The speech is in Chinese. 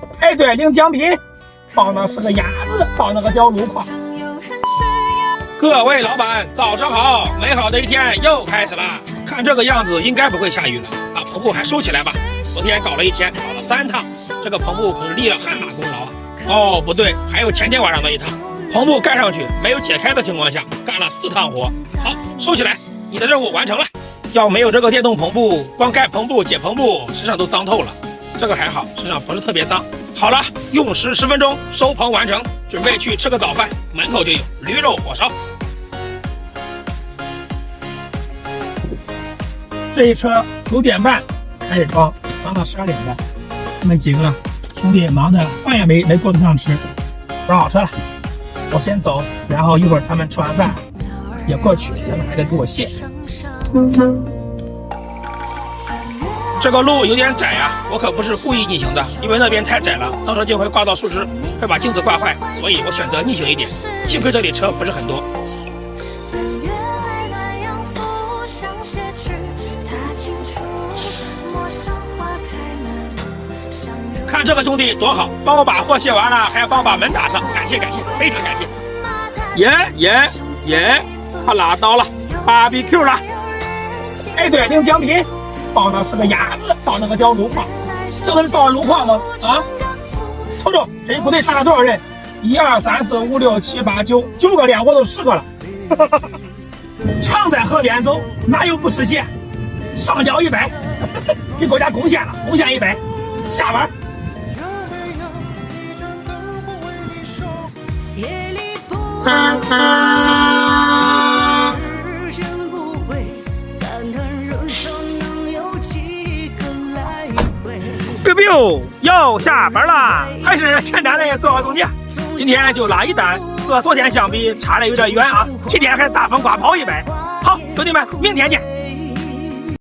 排队领奖品，放的是个鸭子，放那个小路况。各位老板，早上好！美好的一天又开始了。看这个样子，应该不会下雨了。把篷布还收起来吧。昨天搞了一天，搞了3趟，这个篷布可是立了汗马功劳啊。哦，不对，还有前天晚上的1趟。篷布盖上去没有解开的情况下，干了4趟活。好，收起来，你的任务完成了。要没有这个电动篷布，光盖篷布、解篷布，身上都脏透了。这个还好，身上不是特别脏。好了，用时10分钟，收篷完成，准备去吃个早饭。门口就有驴肉火烧。这一车9点半开始装，装到12点半。他们几个兄弟忙的饭也没顾得上吃，装好车了。我先走，然后一会儿他们吃完饭也过去，他们还得给我卸。这个路有点窄啊，我可不是故意逆行的，因为那边太窄了，到时候就会挂到树枝，会把镜子挂坏，所以我选择逆行一点。幸亏这里车不是很多。看这个兄弟多好，帮我把货卸完了，还要帮我把门打上，感谢感谢，非常感谢。耶，他拿到了 BBQ 了。排队领奖品，放的是个鸭子，放那个叫路况。这个是到路况吗？啊，瞅瞅，这一部队差了多少人？1、2、3、4、5、6、7、8、9个连，我都10个了。常在河边走，哪有不湿鞋？上交100，给国家贡献了，贡献100，下班。biu 又下班了，还是简单的做个总结。今天就拉1单，和昨天相比差的有点远啊。今天还大风刮跑100。好，兄弟们，明天见。